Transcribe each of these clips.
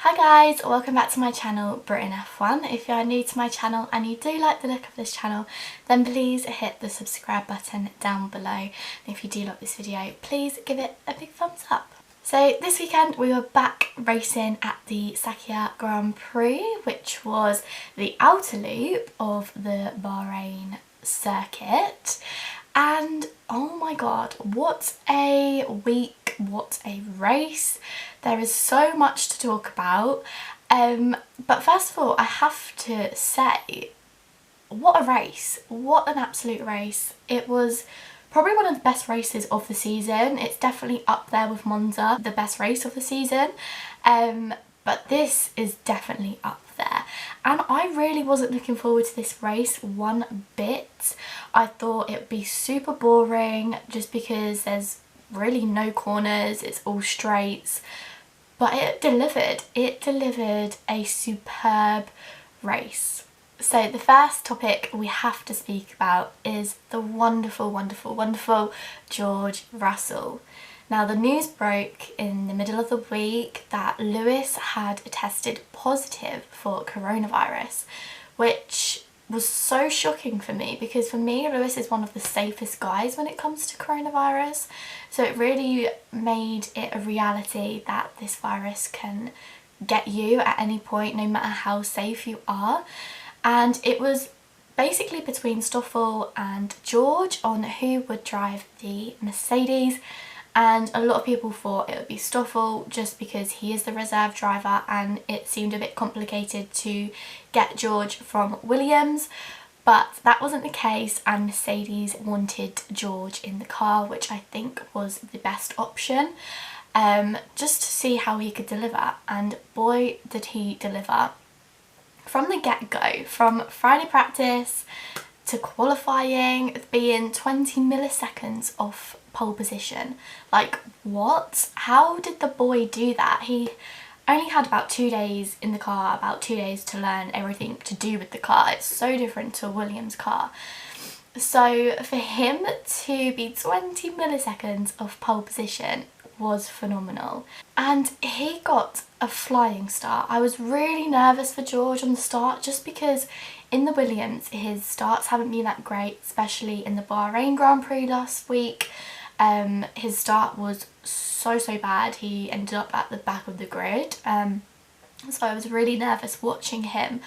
Hi guys, welcome back to my channel, Britain F1. If you are new to my channel and you do like the look of this channel, then please hit the subscribe button down below. And if you do like this video, please give it a big thumbs up. So this weekend we were back racing at the Sakhir Grand Prix, which was the outer loop of the Bahrain circuit. And oh my god, what a week, what a race. There is so much to talk about, but first of all I have to say, what a race, what an absolute race. It was probably one of the best races of the season. It's definitely up there with Monza, the best race of the season, but this is definitely up there. And I really wasn't looking forward to this race one bit. I thought it would be super boring just because there's really no corners, it's all straights. But it delivered. It delivered a superb race. So the first topic we have to speak about is the wonderful, wonderful, wonderful George Russell. Now the news broke in the middle of the week that Lewis had tested positive for coronavirus, which was so shocking for me because for me Lewis is one of the safest guys when it comes to coronavirus. So it really made it a reality that this virus can get you at any point, no matter how safe you are. And it was basically between Stoffel and George on who would drive the Mercedes. And a lot of people thought it would be Stoffel just because he is the reserve driver and it seemed a bit complicated to get George from Williams. But that wasn't the case and Mercedes wanted George in the car, which I think was the best option, just to see how he could deliver. And boy did he deliver. From the get-go, from Friday practice to qualifying, being 20 milliseconds off pole position. Like, what? How did the boy do that? He only had about 2 days in the car, about 2 days to learn everything to do with the car. It's so different to a Williams car. So for him to be 20 milliseconds off pole position was phenomenal. And he got a flying start. I was really nervous for George on the start just because in the Williams his starts haven't been that great, especially in the Bahrain Grand Prix last week. His start was so bad. He ended up at the back of the grid, so I was really nervous watching him.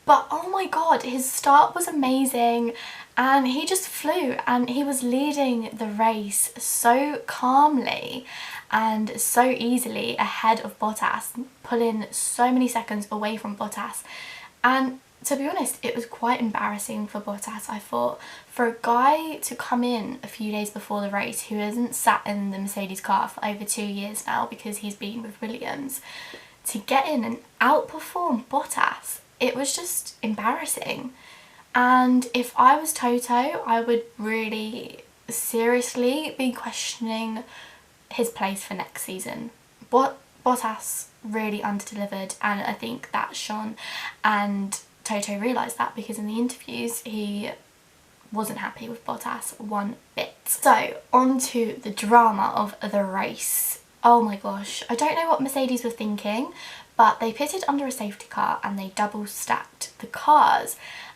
But oh my god, his start was amazing and he just flew and he was leading the race so calmly and so easily ahead of Bottas, pulling so many seconds away from Bottas. And to be honest, it was quite embarrassing for Bottas, I thought. For a guy to come in a few days before the race who hasn't sat in the Mercedes car for over 2 years now because he's been with Williams, to get in and outperform Bottas, it was just embarrassing. And if I was Toto, I would really seriously be questioning his place for next season. Bottas really underdelivered and I think that shone, and Toto realised that because in the interviews he wasn't happy with Bottas one bit. So on to the drama of the race. Oh my gosh, I don't know what Mercedes were thinking, but they pitted under a safety car and they double stacked the cars.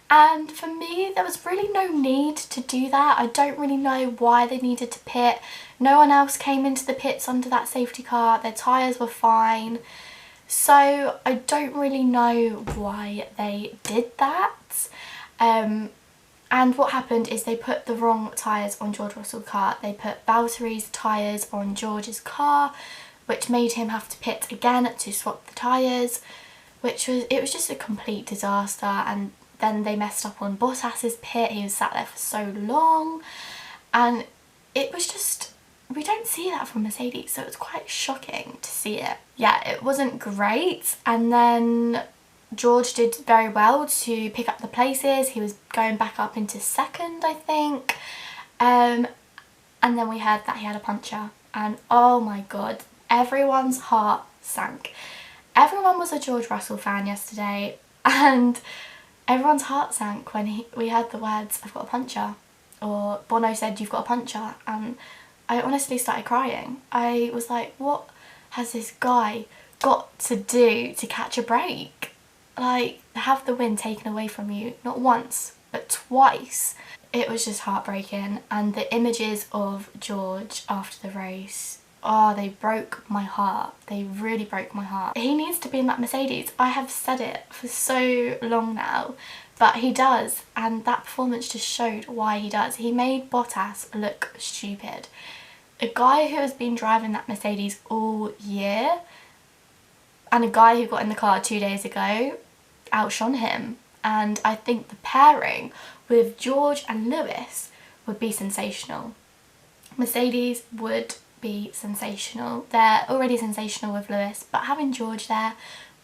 And for me, there was really no need to do that. I don't really know why they needed to pit. No one else came into the pits under that safety car. Their tyres were fine. So I don't really know why they did that. And what happened is they put the wrong tyres on George Russell's car. They put Valtteri's tyres on George's car, which made him have to pit again to swap the tyres, it was just a complete disaster. And then they messed up on Bottas's pit. He was sat there for so long and it was just, we don't see that from Mercedes, so it was quite shocking to see it. Yeah, it wasn't great. And then George did very well to pick up the places. He was going back up into second, I think. And then we heard that he had a puncture and oh my god, everyone's heart sank. Everyone was a George Russell fan yesterday and everyone's heart sank when we heard the words, "I've got a puncture," or Bono said, "You've got a puncture," and I honestly started crying. I was like, what has this guy got to do to catch a break? Like, have the win taken away from you, not once, but twice. It was just heartbreaking, and the images of George after the race, oh, they broke my heart. They really broke my heart. He needs to be in that Mercedes. I have said it for so long now, but he does, and that performance just showed why he does. He made Bottas look stupid. A guy who has been driving that Mercedes all year, and a guy who got in the car 2 days ago, outshone him. And I think the pairing with George and Lewis would be sensational. Mercedes would be sensational. They're already sensational with Lewis, but having George there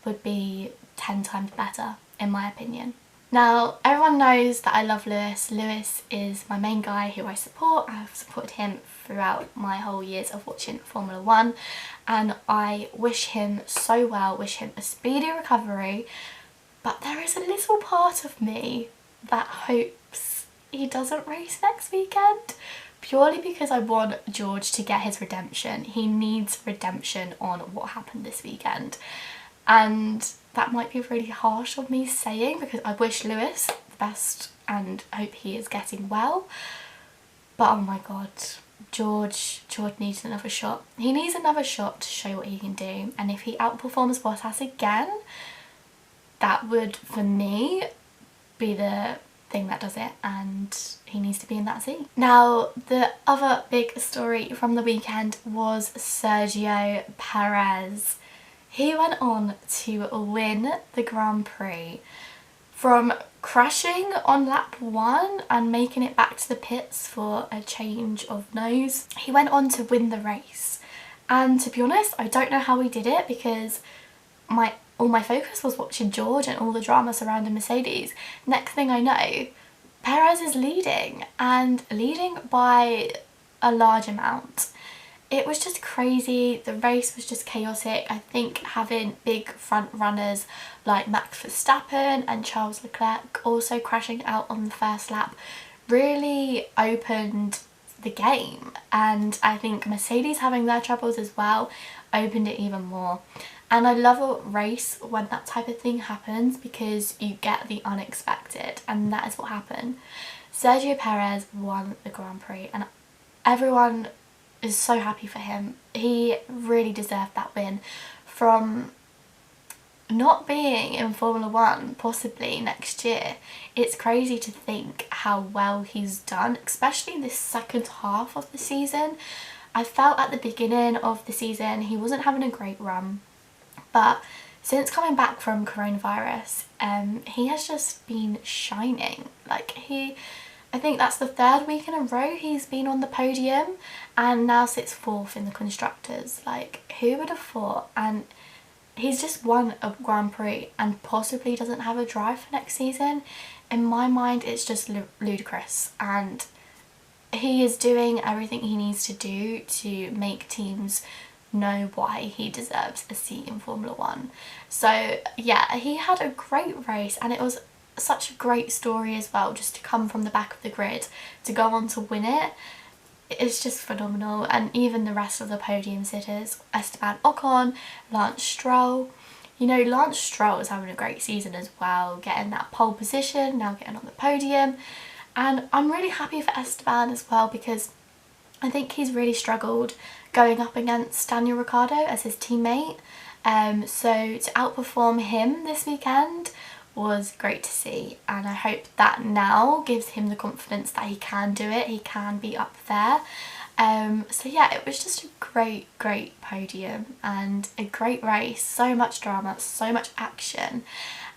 would be 10 times better, in my opinion. Now, everyone knows that I love Lewis. Lewis is my main guy who I support. I've supported him throughout my whole years of watching Formula 1, and I wish him so well, wish him a speedy recovery. But there is a little part of me that hopes he doesn't race next weekend, purely because I want George to get his redemption. He needs redemption on what happened this weekend. And that might be really harsh of me saying, because I wish Lewis the best and hope he is getting well. But oh my god, George needs another shot. He needs another shot to show what he can do. And if he outperforms Bottas again, that would, for me, be the thing that does it, and he needs to be in that seat. Now, the other big story from the weekend was Sergio Perez. He went on to win the Grand Prix from crashing on lap 1 and making it back to the pits for a change of nose. He went on to win the race, and to be honest, I don't know how he did it, because all my focus was watching George and all the drama surrounding Mercedes. Next thing I know, Perez is leading, and leading by a large amount. It was just crazy. The race was just chaotic. I think having big front runners like Max Verstappen and Charles Leclerc also crashing out on the first lap really opened the game, and I think Mercedes having their troubles as well opened it even more. And I love a race when that type of thing happens, because you get the unexpected, and that is what happened. Sergio Perez won the Grand Prix, and everyone is so happy for him. He really deserved that win. From not being in Formula 1 possibly next year, it's crazy to think how well he's done, especially in this second half of the season. I felt at the beginning of the season he wasn't having a great run, but since coming back from coronavirus, he has just been shining. Like, I think that's the 3rd week in a row he's been on the podium, and now sits 4th in the constructors. Like, who would have thought? And he's just won a Grand Prix and possibly doesn't have a drive for next season. In my mind, it's just ludicrous, and he is doing everything he needs to do to make teams know why he deserves a seat in Formula 1. So yeah, he had a great race, and it was such a great story as well, just to come from the back of the grid to go on to win it. It's just phenomenal. And even the rest of the podium sitters, Esteban Ocon, Lance Stroll. You know, Lance Stroll is having a great season as well, getting that pole position, now getting on the podium. And I'm really happy for Esteban as well, because I think he's really struggled going up against Daniel Ricciardo as his teammate. So to outperform him this weekend was great to see, and I hope that now gives him the confidence that he can do it, he can be up there. So yeah, it was just a great podium and a great race, so much drama, so much action,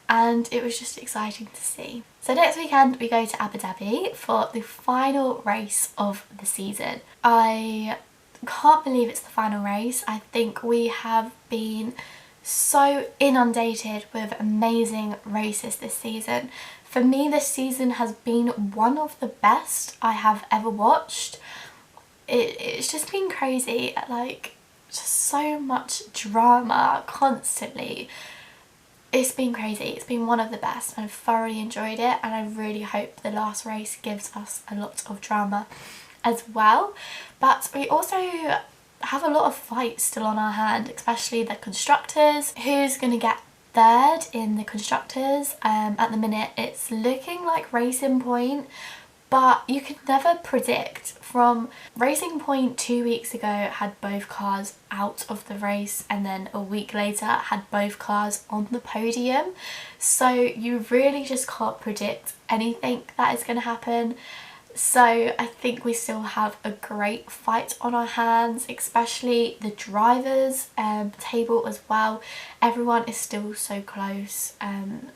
and it was just exciting to see. So next weekend we go to Abu Dhabi for the final race of the season. I can't believe it's the final race. I think we have been so inundated with amazing races this season. For me, this season has been one of the best I have ever watched. It's just been crazy, like, just so much drama constantly. It's been crazy. It's been one of the best. I've thoroughly enjoyed it, and I really hope the last race gives us a lot of drama as well. But we also have a lot of fights still on our hand, especially the constructors. Who's going to get third in the constructors? At the minute it's looking like Racing Point, but you could never predict. From Racing Point 2 weeks ago had both cars out of the race, and then a week later had both cars on the podium, so you really just can't predict anything that is going to happen. So I think we still have a great fight on our hands, especially the drivers table as well. Everyone is still so close,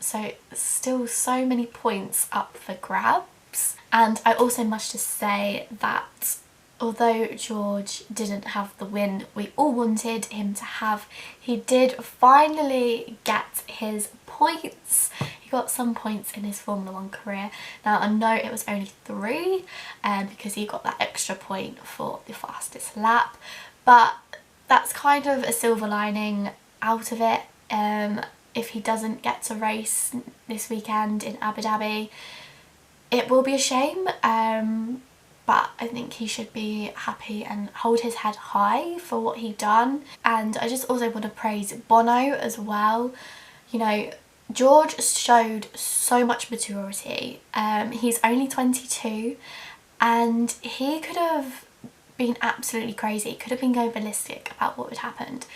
so still so many points up for grabs. And I also must just say that although George didn't have the win we all wanted him to have, he did finally get his points. He got some points in his Formula 1 career. Now I know it was only 3 because he got that extra point for the fastest lap, but that's kind of a silver lining out of it. If he doesn't get to race this weekend in Abu Dhabi, it will be a shame, but I think he should be happy and hold his head high for what he done. And I just also want to praise Bono as well. You know, George showed so much maturity. He's only 22 and he could have been absolutely crazy. Could have been going ballistic about what had happened.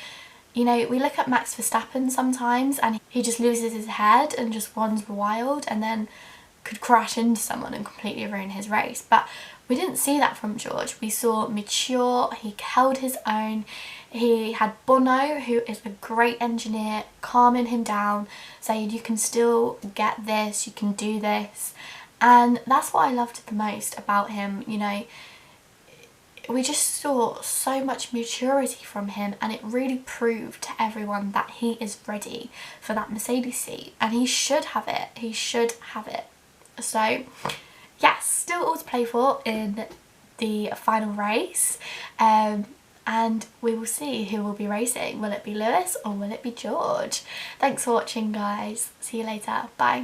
You know, we look at Max Verstappen sometimes and he just loses his head and just runs wild and then could crash into someone and completely ruin his race. But we didn't see that from George. We saw mature, he held his own. He had Bono, who is a great engineer, calming him down, saying you can still get this, you can do this. And that's what I loved the most about him. You know, we just saw so much maturity from him, and it really proved to everyone that he is ready for that Mercedes seat, and he should have it. He should have it. So yes, still all to play for in the final race, and we will see who will be racing. Will it be Lewis or will it be George? Thanks for watching guys, see you later, bye.